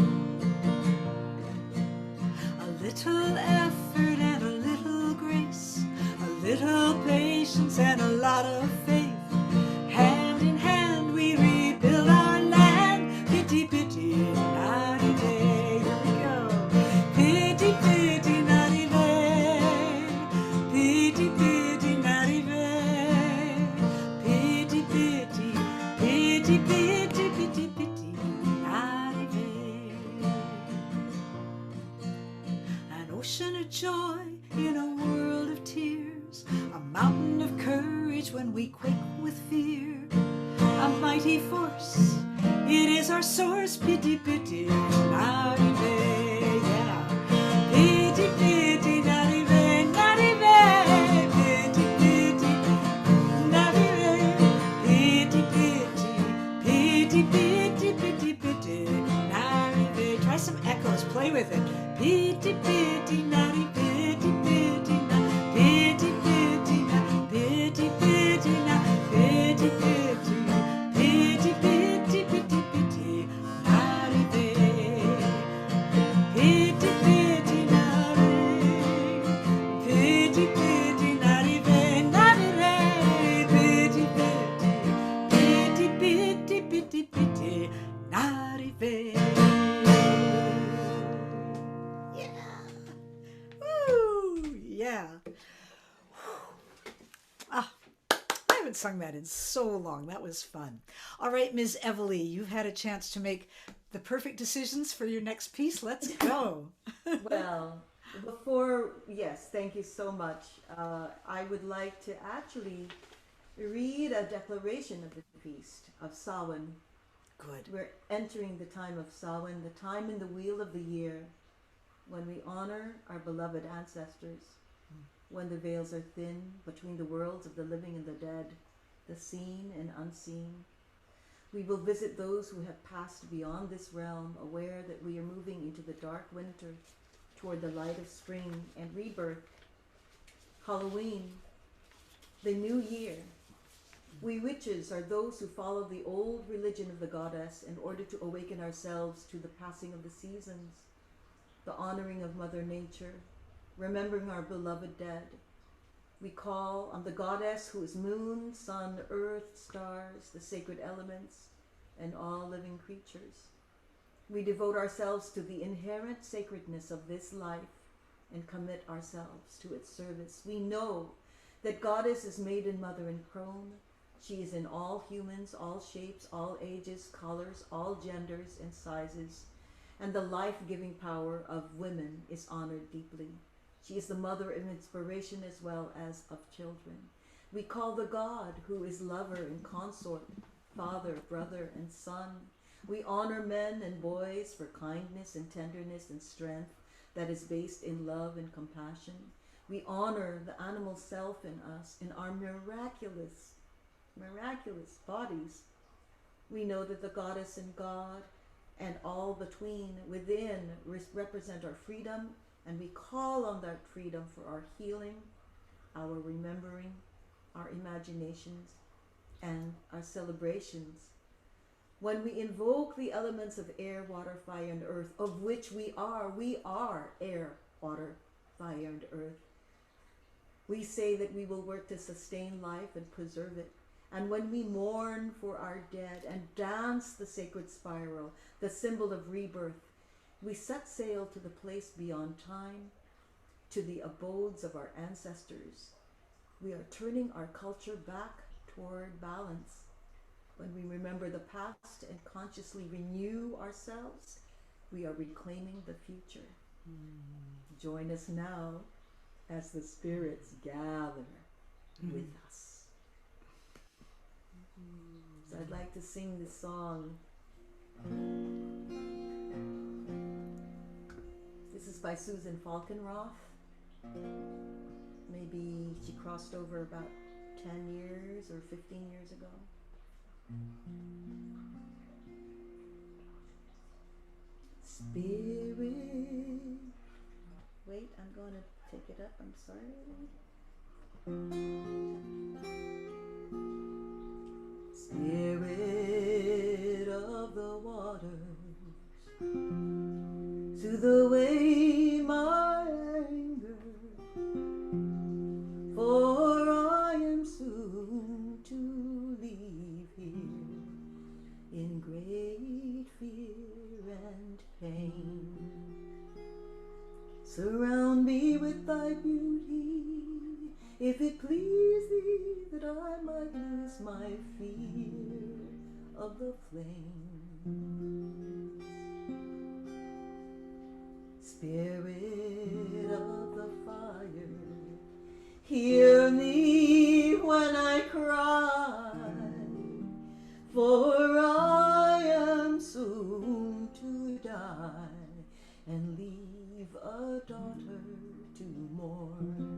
A: A little effort and a little grace, a little patience and a lot of faith. Hand in hand we rebuild our land. Piti, piti, n'arrive. Here we go. Piti, piti, n'arrive. Piti, piti, n'arrive. Piti, piti, piti, piti, piti, piti, n'arrive. An ocean of joy in a world of tears, a mountain of courage when we quake with fear, a mighty force, it is our source. Piti, piti, n'arrive, yeah. Piti, piti, n'arrive, n'arrive. Piti, piti, n'arrive. Piti, piti, piti, piti, piti, piti, Yeah. Ah, I haven't sung that in so long. That was fun. All right, Ms. Evely, you've had a chance to make the perfect decisions for your next piece. Let's go.
B: Well, yes, thank you so much. I would like to actually read a declaration of the feast of Samhain.
A: Good.
B: We're entering the time of Samhain, the time in the wheel of the year, when we honor our beloved ancestors, when the veils are thin between the worlds of the living and the dead, the seen and unseen. We will visit those who have passed beyond this realm, aware that we are moving into the dark winter toward the light of spring and rebirth. Halloween, the new year. We witches are those who follow the old religion of the goddess in order to awaken ourselves to the passing of the seasons, the honoring of Mother Nature, remembering our beloved dead. We call on the goddess who is moon, sun, earth, stars, the sacred elements, and all living creatures. We devote ourselves to the inherent sacredness of this life and commit ourselves to its service. We know that Goddess is maiden, mother, and crone. She is in all humans, all shapes, all ages, colors, all genders and sizes, and the life-giving power of women is honored deeply. She is the mother of inspiration as well as of children. We call the God who is lover and consort, father, brother, and son. We honor men and boys for kindness and tenderness and strength that is based in love and compassion. We honor the animal self in us, in our miraculous bodies. We know that the goddess and God and all between within represent our freedom, and we call on that freedom for our healing, our remembering, our imaginations, and our celebrations. When we invoke the elements of air, water, fire, and earth, of which we are air, water, fire, and earth, we say that we will work to sustain life and preserve it. And when we mourn for our dead and dance the sacred spiral, the symbol of rebirth, we set sail to the place beyond time, to the abodes of our ancestors. We are turning our culture back toward balance. When we remember the past and consciously renew ourselves, we are reclaiming the future. Join us now as the spirits gather with us. So I'd like to sing this song. This is by Susan Falkenroth. Maybe she crossed over about 10 years or 15 years ago. Spirit. Wait, I'm going to take it up. I'm sorry. Spirit of the waters, soothe away my anger, for I am soon to leave here in great fear and pain. Surround me with thy beauty, if it please thee that I might lose my fear of the flames. Spirit of the fire, hear me when I cry, for I am soon to die and leave a daughter to mourn.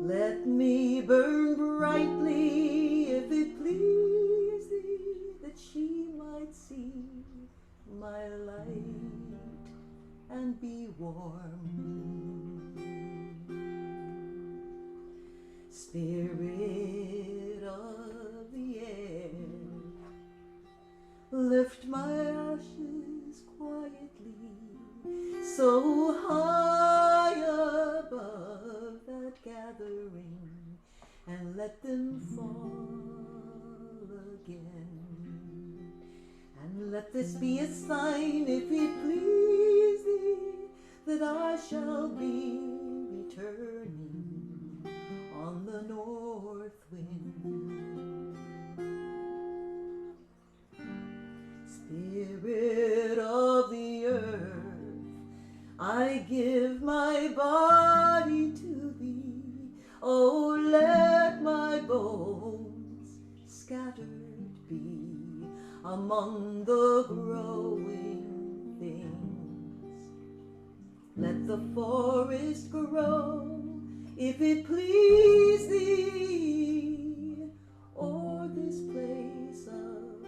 B: Let me burn brightly, if it please thee, that she might see my light and be warm. Spirit of the air, lift my ashes quietly, so high above that gathering, and let them fall again. And let this be a sign, if it please thee, that I shall be returned among the growing things. Let the forest grow, if it please thee, o'er this place of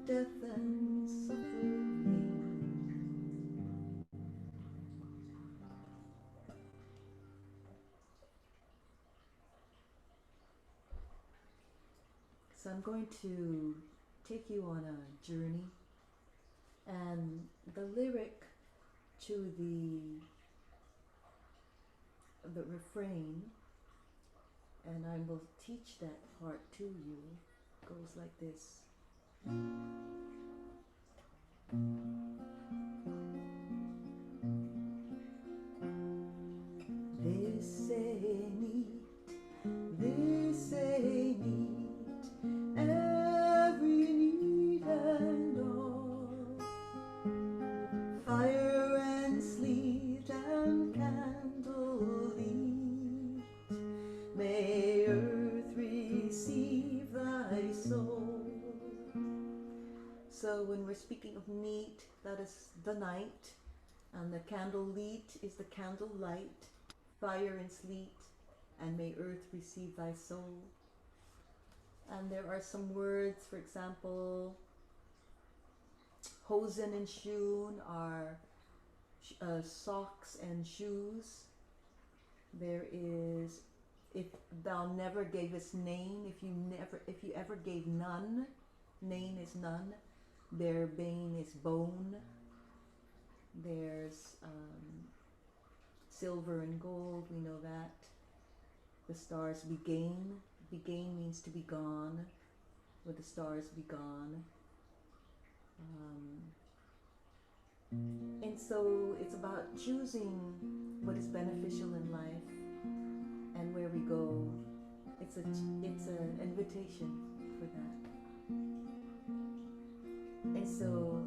B: death and suffering. So I'm going to take you on a journey, and the lyric to the refrain, and I will teach that part to you, goes like this. This ain't neat, every need and all, fire and sleet and candle lit, may earth receive thy soul. So when we're speaking of neat, that is the night, and the candle lit is the candle light, fire and sleet, and may earth receive thy soul. And there are some words, for example, hosen and shoon are socks and shoes. There is, if thou never gavest name, if you ever gave none, name is none. Their bane is bone. There's silver and gold, we know that. The stars begain. Begain means to be gone. Would the stars be gone? And so it's about choosing what is beneficial in life and where we go. It's an invitation for that. And so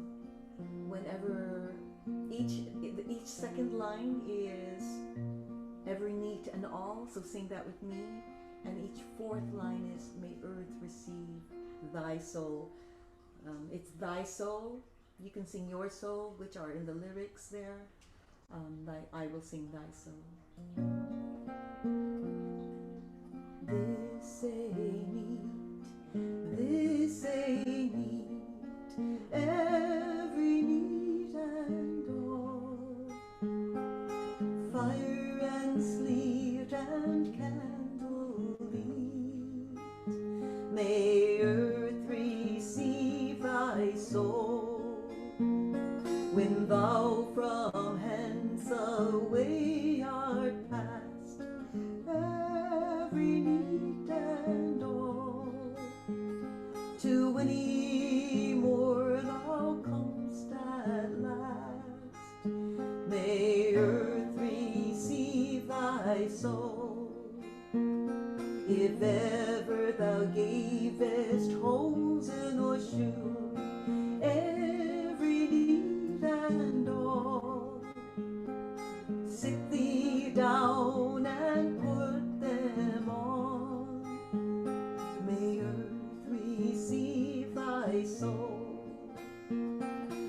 B: whenever each second line is every need and all, so sing that with me. And each fourth line is may earth receive thy soul. It's thy soul. You can sing your soul, which are in the lyrics there. I will sing thy soul. This ain't neat, this ain't neat, every need and all, fire and sleet and candle lit, may earth receive thy soul. When thou from hence away art past, every need and all, to any more thou comest at last, may earth receive thy soul. If ever thou gavest hosen or shoe, every need and all, sit thee down and put them on, may earth receive thy soul.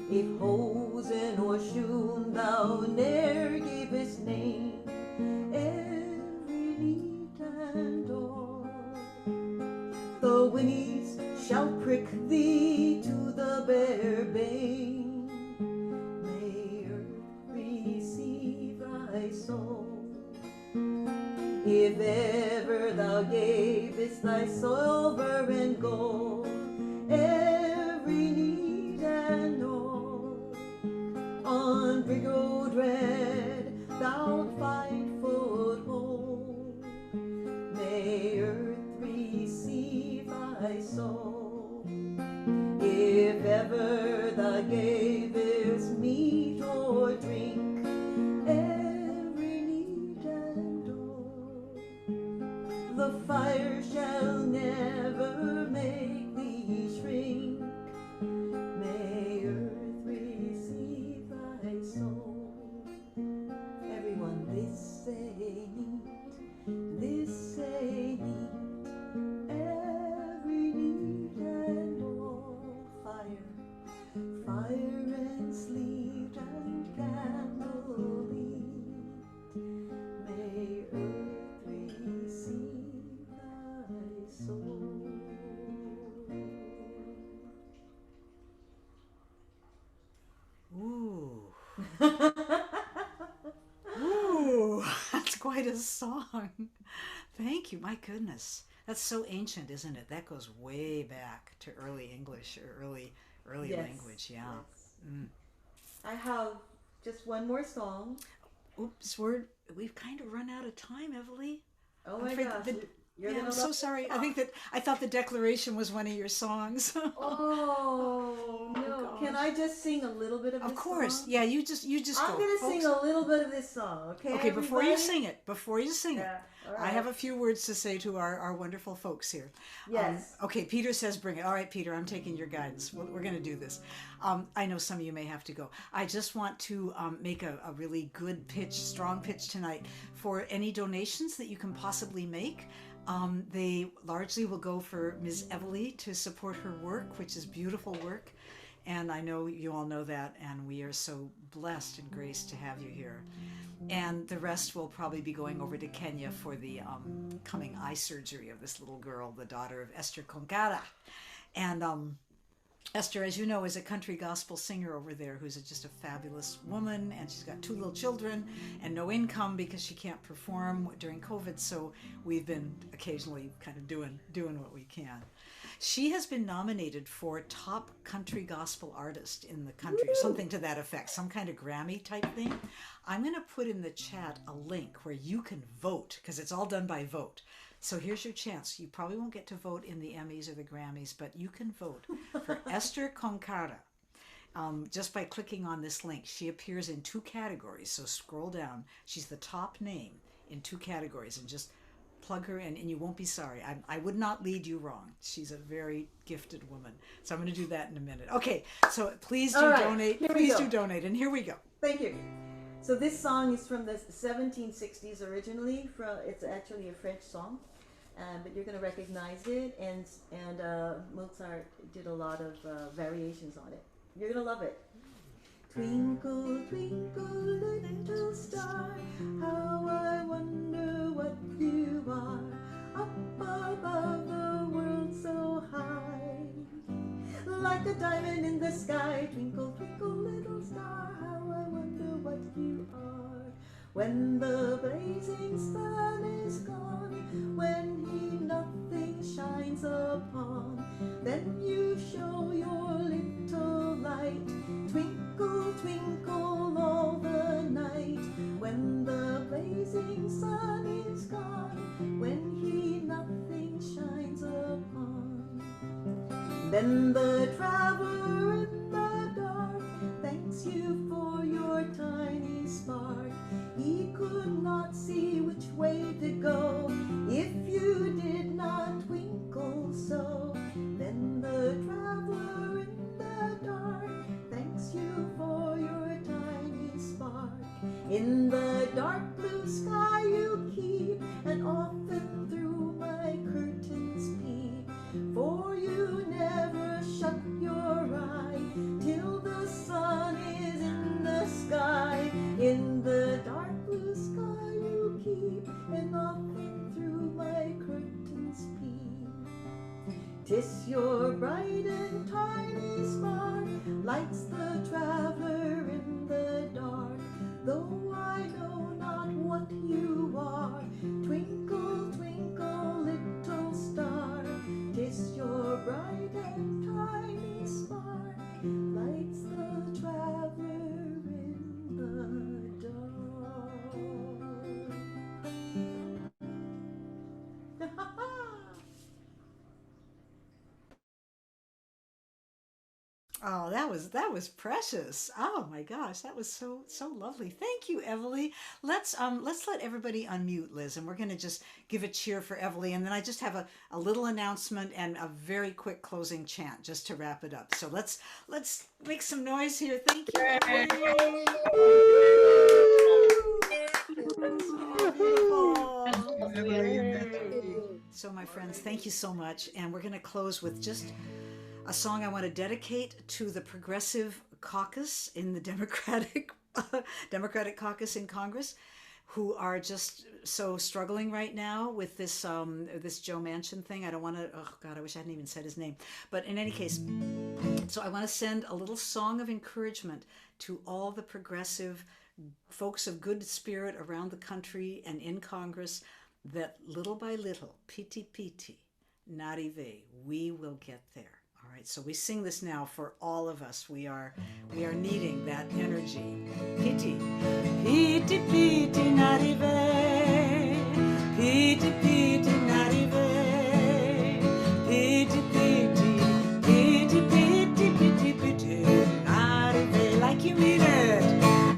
B: If hosen or shoon thou ne'er gavest name, every need and all, the whinnies shall prick thee to the bare bane, may earth receive thy soul. If ever thou gavest thy silver and gold, every need and all, on brigode red thou'lt find foothold, may earth receive thy soul. If ever thou gavest meat or drink, every need and all, the fire shall never make thee shrink, may earth receive thy soul. Everyone, this ain't neat, this ain't neat, every need and all, fire
A: glorious song. Thank you. My goodness. That's so ancient, isn't it? That goes way back to early English or early
B: Yes.
A: language. Yeah.
B: Yes.
A: Mm.
B: I have just one more song.
A: Oops, we've kind of run out of time, Everly.
B: Oh
A: I'm
B: my
A: afraid
B: gosh. You're
A: yeah,
B: gonna
A: I'm so
B: love
A: sorry.
B: this song.
A: I thought the Declaration was one of your songs.
B: Oh no! Can
A: gosh.
B: I just sing a little bit of
A: Of
B: this
A: course.
B: song?
A: Yeah, you just
B: I'm
A: go,
B: gonna
A: folks.
B: sing a little bit of this song, okay?
A: Okay, before you
B: everybody?
A: sing it,
B: Yeah. All
A: I
B: right.
A: have a few words to say to our wonderful folks here.
B: Yes.
A: Okay, Peter says bring it. All right, Peter, I'm taking your guidance. We're going to do this. I know some of you may have to go. I just want to make a really good pitch, strong pitch tonight for any donations that you can possibly make. They largely will go for Ms. Everly to support her work, which is beautiful work. And I know you all know that, and we are so blessed and graced to have you here. And the rest will probably be going over to Kenya for the coming eye surgery of this little girl, the daughter of Esther Konkara. And Esther, as you know, is a country gospel singer over there who's just a fabulous woman, and she's got 2 little children and no income because she can't perform during COVID. So we've been occasionally kind of doing what we can. She has been nominated for top country gospel artist in the country, or something to that effect, some kind of Grammy type thing. I'm going to put in the chat a link where you can vote, because it's all done by vote. So here's your chance. You probably won't get to vote in the Emmys or the Grammys, but you can vote for Esther Konkara. Just by clicking on this link. She appears in 2 categories, so scroll down. She's the top name in 2 categories, and just plug her in and you won't be sorry. I would not lead you wrong. She's a very gifted woman. So I'm going to do that in a minute. Okay, so please do donate. Please do donate. And here we go.
B: Thank you. So this song is from the 1760s originally. It's actually a French song, but you're going to recognize it. And Mozart did a lot of variations on it. You're going to love it. Twinkle, twinkle, little star, how I wonder what you are, up above the world so high, like a diamond in the sky. Twinkle, twinkle, little star, how I wonder what you are. When the blazing sun is gone, when he nothing shines upon, then you show your little light. Twinkle, twinkle all the night. When the blazing sun is gone, when he nothing shines upon, then the traveler in the dark thanks you for your tiny spark. He could not see which way to go if you did not twinkle so. Then the traveler in the dark thanks you for your tiny spark. In the dark blue sky you keep, and often through my curtains peep, for you never shut your eye till the sun is in the sky. In the dark blue sky you keep, and often through my curtains peep. 'Tis your bright and tiny spark lights the traveler in the dark, though I know not what you are. Twinkle, twinkle, little star, 'tis your bright and tiny spark lights the traveler in the dark.
A: Oh, that was precious. Oh my gosh, that was so lovely. Thank you, Everly. Let's let everybody unmute, Liz, and we're gonna just give a cheer for Everly, and then I just have a little announcement and a very quick closing chant just to wrap it up. So let's make some noise here. Thank you, Everly. Beautiful. So my friends, thank you so much, and we're gonna close with just a song I want to dedicate to the Progressive Caucus in the Democratic Caucus in Congress, who are just so struggling right now with this this Joe Manchin thing. I don't want to. Oh God, I wish I hadn't even said his name. But in any case, so I want to send a little song of encouragement to all the progressive folks of good spirit around the country and in Congress that little by little, piti piti, narive, we will get there. All right, so we sing this now for all of us. We are needing that energy. Piti, piti piti narive, piti piti narive, piti piti, piti piti piti piti narive, like you mean it.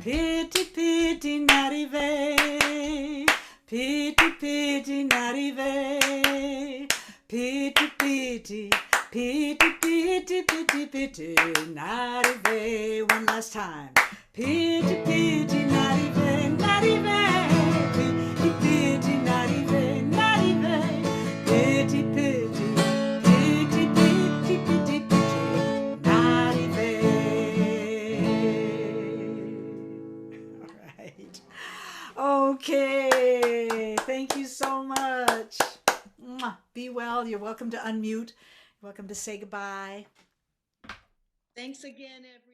A: Piti piti narive, piti piti narive, piti piti. Piti, piti, piti, piti, narive. One last time. Piti, piti, narive, narive. Piti, piti, narive, narive. Piti, piti, piti, piti, piti, piti, narive. All right. Okay. Thank you so much. Be well. You're welcome to unmute. Welcome to say goodbye.
B: Thanks again, everyone.